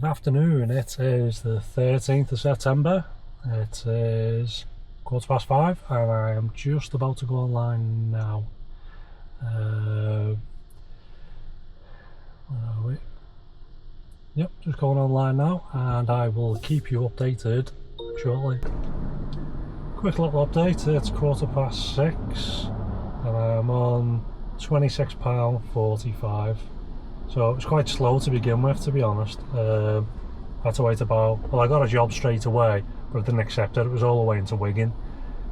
Good afternoon, it is the 13th of September, it is 5:15 and I am just about to go online now. Where are we? Yep, just going online now and I will keep you updated shortly. Quick little update, it's 6:15 and I'm on £26.45. So it was quite slow to begin with, to be honest. I had to wait I got a job straight away, but I didn't accept it. It was all the way into Wigan.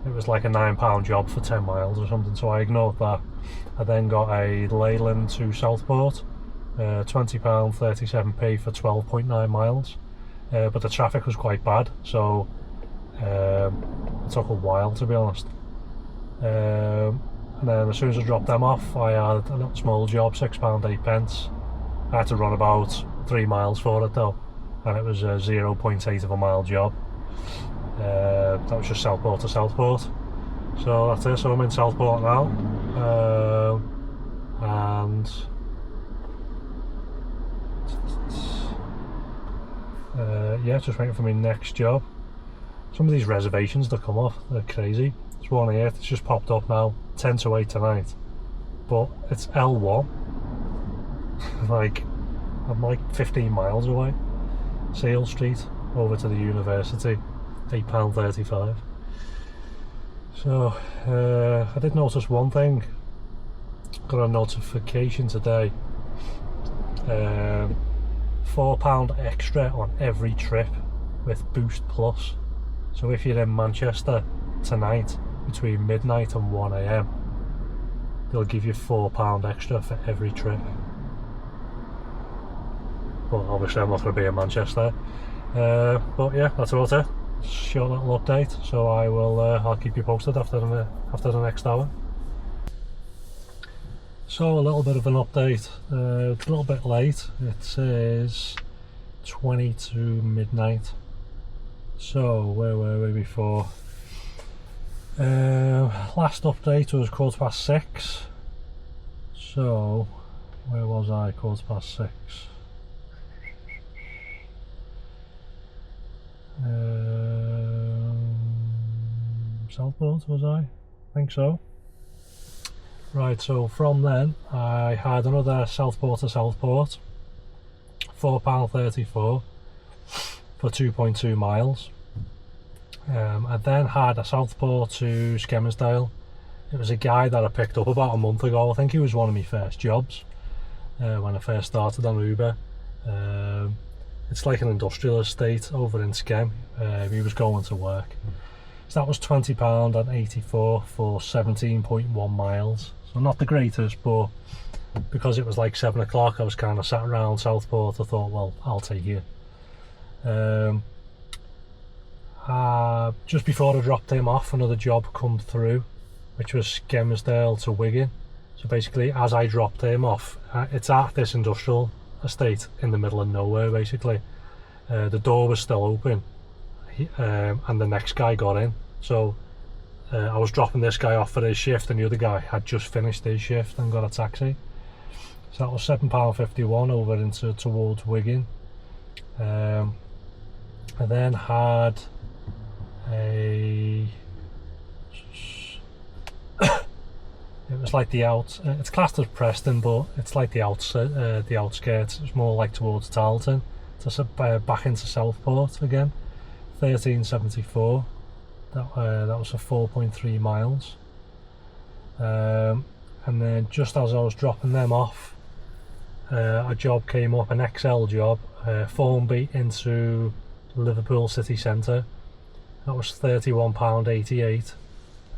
It was like a £9 job for 10 miles or something, so I ignored that. I then got a Leyland to Southport, £20.37p for 12.9 miles. But the traffic was quite bad, so it took a while, to be honest. And then as soon as I dropped them off, I had a little small job, £6.08. I had to run about 3 miles for it though, and it was a 0.8 of a mile job. That was just Southport to Southport. So that's it, so I'm in Southport now. And yeah, just waiting for my next job. Some of these reservations that come off, they're crazy. There's one here, it's just popped up now, 10 to 8 tonight. But it's L1. Like, I'm like 15 miles away. Sale Street, over to the university, £8.35. So, I did notice one thing. Got a notification today. £4 extra on every trip with Boost Plus. So if you're in Manchester tonight between midnight and 1 AM, they'll give you £4 extra for every trip. But obviously I'm not going to be in Manchester. But yeah, that's about it. Short little update. So I will. I'll keep you posted after the next hour. So a little bit of an update. It's a little bit late. It says 20 to midnight. So where were we before? Last update was 6:15. So where was I? 6:15. Southport, was I? Think so. Right, so from then I had another Southport to Southport, £4.34 for 2.2 miles. I then had a Southport to Skelmersdale. It was a guy that I picked up about a month ago. I think he was one of my first jobs when I first started on Uber. It's like an industrial estate over in Skem. He was going to work. So that was £20.84 for 17.1 miles. So not the greatest, but because it was like 7 o'clock, I was kind of sat around Southport. I thought, well, I'll take it. Just before I dropped him off, another job come through, which was Skelmersdale to Wigan. So basically, as I dropped him off, it's at this industrial estate in the middle of nowhere. Basically, the door was still open, and the next guy got in. So I was dropping this guy off for his shift, and the other guy had just finished his shift and got a taxi. So that was £7.51 over into towards Wigan. I then had a it was like the it's classed as Preston, but it's like the outskirts. It's more like towards Tarleton, to back into Southport again. £13.74. That was for 4.3 miles. And then just as I was dropping them off, a job came up, an XL job, Formby into Liverpool city centre. That was £31.88.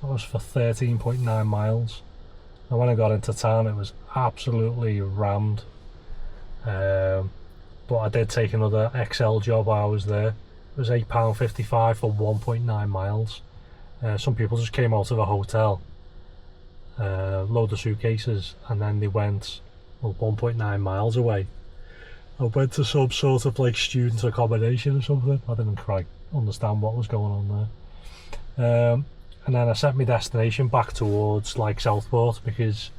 That was for 13.9 miles. And when I got into town, it was absolutely rammed. But I did take another XL job while I was there. It was £8.55 for 1.9 miles. Some people just came out of a hotel, load of suitcases, and then they went 1.9 miles away. I went to some sort of like student accommodation or something. I didn't quite understand what was going on there. And then I set my destination back towards like Southport, because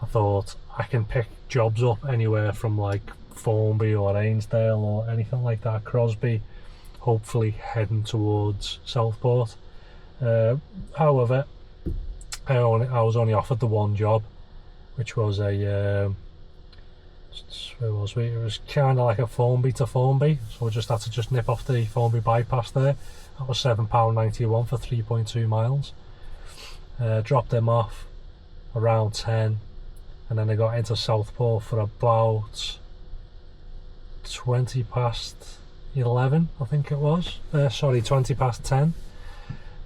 I thought I can pick jobs up anywhere from like Formby or Ainsdale or anything like that. Crosby, hopefully heading towards Southport. However, I was only offered the one job, which was a where was we? It was kind of like a Formby to Formby, so we just had to nip off the Formby bypass there. That was £7.91 for 3.2 miles. Dropped them off around 10, and then I got into Southport for about 20 past 11, I think it was. Sorry, 20 past 10.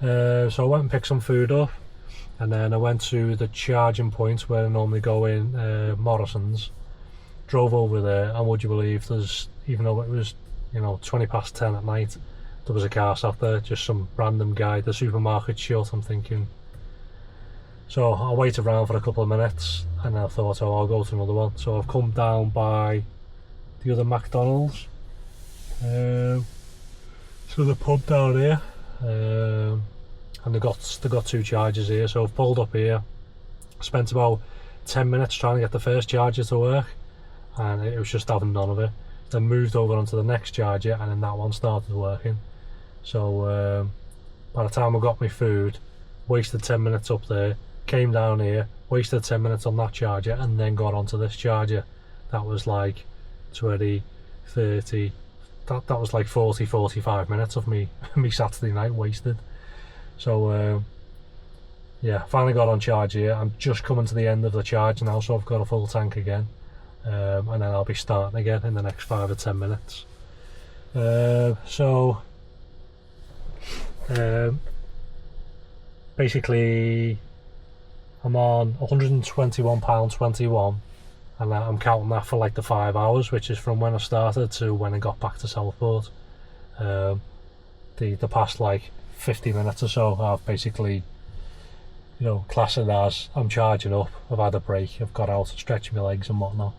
So I went and picked some food up, and then I went to the charging point where I normally go in, Morrison's. Drove over there, and would you believe, there's, even though it was 20 past 10 at night, there was a car sat there, just some random guy. The supermarket shut. I'm thinking, so I'll wait around for a couple of minutes, and I thought, oh, I'll go to another one. So I've come down by the other McDonald's, so the pub down here, and they got 2 chargers here. So I've pulled up here, spent about 10 minutes trying to get the first charger to work, and it was just having none of it. Then moved over onto the next charger, and then that one started working. So by the time I got my food, wasted 10 minutes up there, came down here, wasted 10 minutes on that charger, and then got onto this charger. That was like 20, 30, that was like 40, 45 minutes of me Saturday night wasted. So yeah, finally got on charge here. I'm just coming to the end of the charge now, so I've got a full tank again, and then I'll be starting again in the next 5 or 10 minutes. Basically I'm on £121.21, and I'm counting that for like the 5 hours, which is from when I started to when I got back to Southport. The past like 50 minutes or so, I've basically, class it as I'm charging up. I've had a break, I've got out, stretching my legs and whatnot.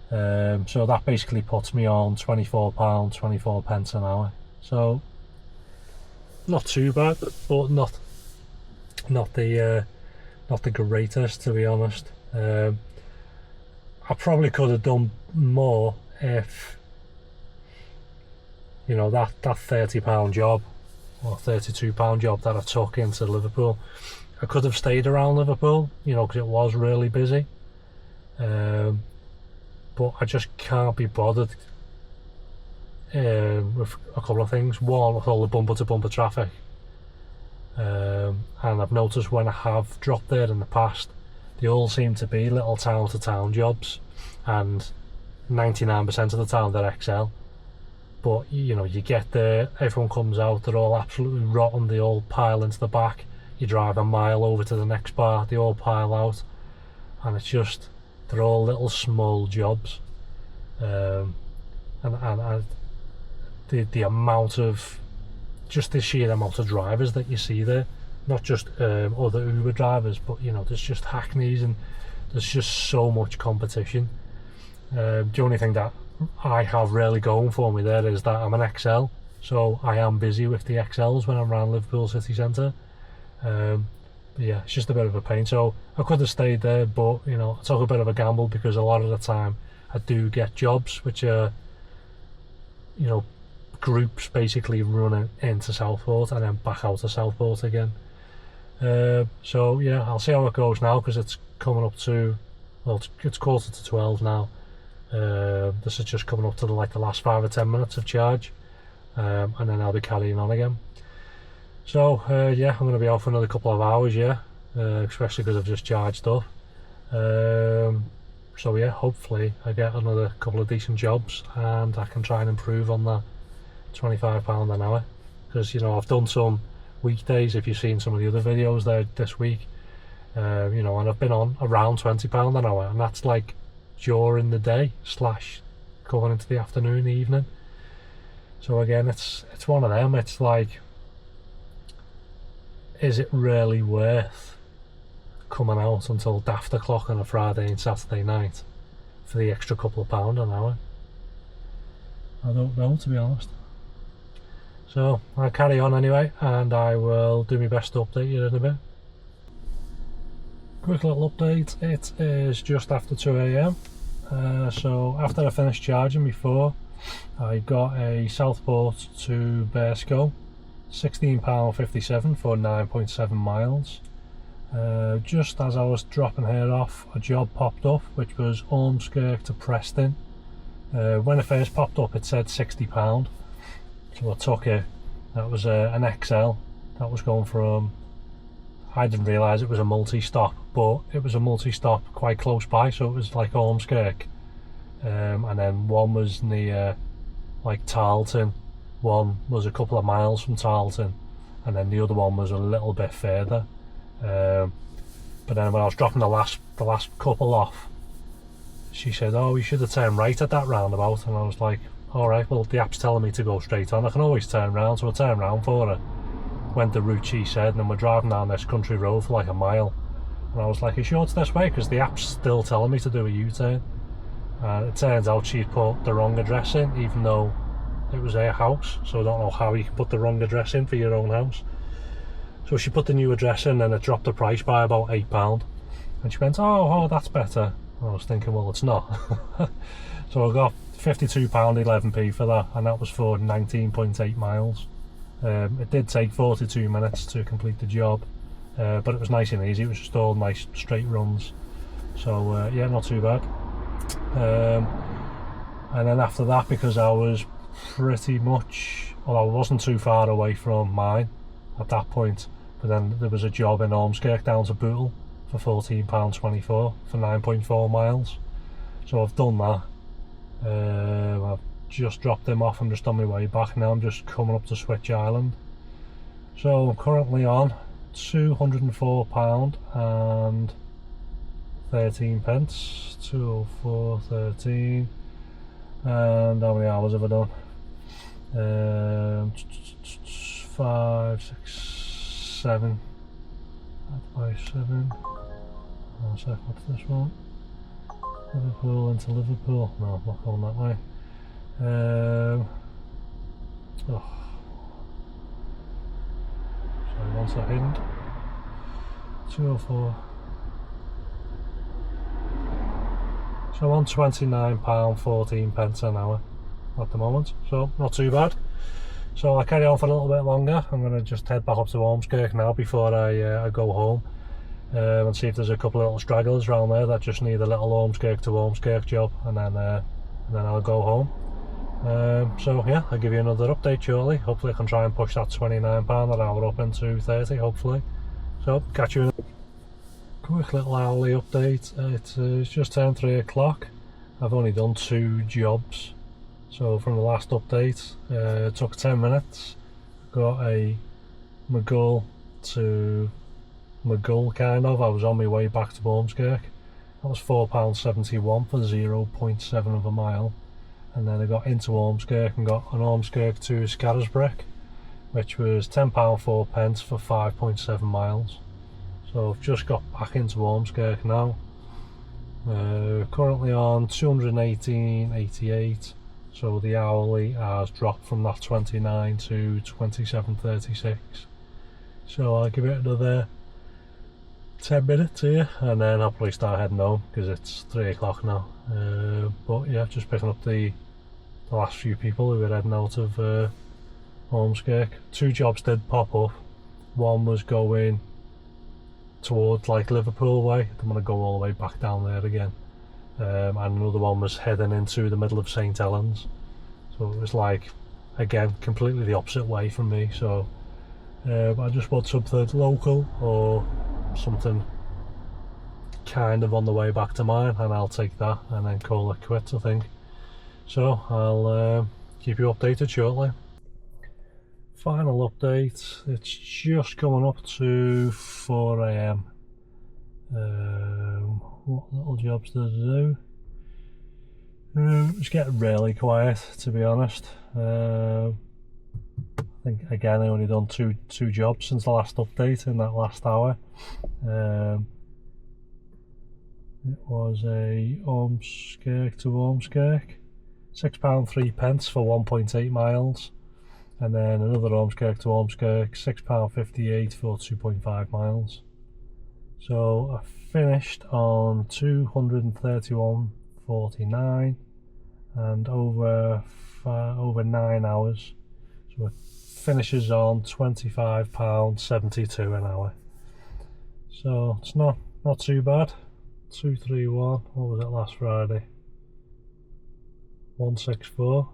So that basically puts me on £24.24 an hour. So not too bad, but not the greatest, to be honest. I probably could have done more if that £30 job or £32 job that I took into Liverpool, I could have stayed around Liverpool, because it was really busy. But I just can't be bothered with a couple of things. One, with all the bumper to bumper traffic, and I've noticed when I have dropped there in the past, they all seem to be little town to town jobs, and 99% of the time they're XL. But you get there, everyone comes out, they're all absolutely rotten, they all pile into the back. You drive a mile over to the next bar, they all pile out, and it's just, they're all little small jobs. And the amount of, just the sheer amount of drivers that you see there, not just other Uber drivers, but there's just hackneys, and there's just so much competition. The only thing that I have really going for me there is that I'm an XL, so I am busy with the XLs when I'm around Liverpool city centre. But yeah, it's just a bit of a pain. So I could have stayed there, but I took a bit of a gamble, because a lot of the time I do get jobs which are groups basically running into Southport and then back out to Southport again. So yeah, I'll see how it goes now, because it's coming up to, well, it's quarter to 12 now. This is just coming up to the last 5 or 10 minutes of charge, and then I'll be carrying on again. So yeah, I'm going to be out for another couple of hours, yeah, especially because I've just charged up. So yeah, hopefully I get another couple of decent jobs, and I can try and improve on that £25 an hour, because I've done some weekdays, if you've seen some of the other videos there this week, and I've been on around £20 an hour, and that's like during the day / going into the afternoon, evening. So again, it's one of them. It's like, is it really worth coming out until daft o'clock on a Friday and Saturday night for the extra couple of pound an hour? I don't know, to be honest. So I'll carry on anyway, and I will do my best to update you in a bit. Quick little update, it is just after 2 AM. So after I finished charging before, I got a Southport to Bearscough, £16.57 for 9.7 miles. Just as I was dropping her off, a job popped up which was Ormskirk to Preston. When it first popped up it said £60, so I took it. That was an XL that was going from, I didn't realise it was a multi-stop, but it was a multi-stop quite close by, so it was like Ormskirk, and then one was near like Tarleton, one was a couple of miles from Tarleton, and then the other one was a little bit further. But then when I was dropping the last couple off, she said, "Oh, you should have turned right at that roundabout," and I was like, "Alright, well the app's telling me to go straight on, I can always turn round," so I turned round for her, went the route she said, and then we're driving down this country road for like a mile, and I was like, "Are you sure it's this way?" because the app's still telling me to do a U-turn. It turns out she'd put the wrong address in, even though it was her house, so I don't know how you can put the wrong address in for your own house. So she put the new address in and it dropped the price by about £8, and she went, oh that's better. I was thinking, well, it's not. So I got £52.11 for that, and that was for 19.8 miles. It did take 42 minutes to complete the job, but it was nice and easy. It was just all nice straight runs, so yeah, not too bad. And then after that, because I was pretty much, well, I wasn't too far away from mine at that point, but then there was a job in Ormskirk down to Bootle for £14.24 for 9.4 miles. So I've done that. I've just dropped them off. I'm just on my way back now. I'm just coming up to Switch Island. So I'm currently on £204 and 13 pence. 204.13. And how many hours have I done? 5, 6, 7. By 7. One sec, what's this one? Liverpool into Liverpool. No, I'm not going that way. Sorry, 1 second. 204. So I'm on £29.14 an hour at the moment, so not too bad. So I'll carry on for a little bit longer. I'm going to just head back up to Ormskirk now before I go home, and see if there's a couple of little stragglers around there that just need a little Ormskirk to Ormskirk job, and then I'll go home. So yeah, I'll give you another update shortly. Hopefully I can try and push that £29 an hour up into 30, hopefully. So catch you in a quick little hourly update. It's just turned 3 o'clock. I've only done 2 jobs. So from the last update, it took 10 minutes. Got a Maghull to Maghull, kind of. I was on my way back to Ormskirk. That was £4.71 for 0.7 of a mile. And then I got into Ormskirk and got an Ormskirk to Skelmersdale, which was £10.04 for 5.7 miles. So I've just got back into Ormskirk now. Currently on 218.88. So the hourly has dropped from that 29 to 27.36. So I'll give it another 10 minutes here, and then I'll probably start heading home because it's 3 o'clock now. But yeah, just picking up the last few people who were heading out of Ormskirk. 2 jobs did pop up. One was going towards like Liverpool way. I'm going to go all the way back down there again. And another one was heading into the middle of St Helens, so it was like, again, completely the opposite way from me. So I just want something local or something kind of on the way back to mine, and I'll take that and then call it quits, I think. So I'll keep you updated shortly. Final update, it's just coming up to 4 AM. What little jobs did I do? It's getting really quiet, to be honest. I think again I only done two jobs since the last update in that last hour. It was a Ormskirk to Ormskirk, £6.03 for 1.8 miles, and then another Ormskirk to Ormskirk, £6.58 for 2.5 miles. So I finished on 231 £1.49 and over 9 hours, so it finishes on £25.72 an hour. So it's not too bad. 231. What was it last Friday? 164.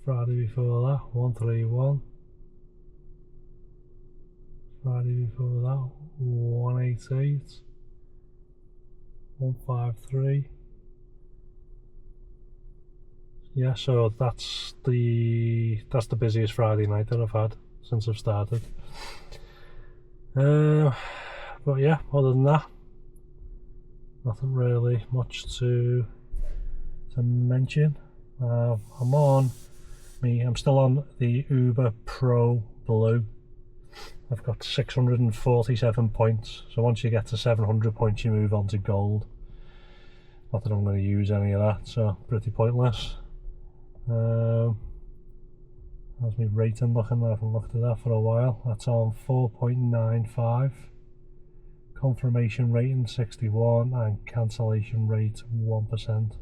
Friday before that, 131. Friday before that, 188. 153. Yeah, so that's the busiest Friday night that I've had since I've started. But yeah, other than that, nothing really much to mention. I'm still on the Uber Pro Blue. I've got 647 points, so once you get to 700 points you move on to gold. Not that I'm going to use any of that, so pretty pointless. How's my rating looking? I haven't looked at that for a while. That's on 4.95. Confirmation rating 61 and cancellation rate 1%.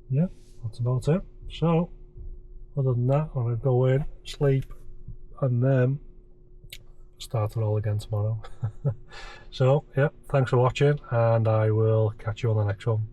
Yeah, that's about it. So other than that, I'm going to go in, sleep, and then start it all again tomorrow. So yeah, thanks for watching, and I will catch you on the next one.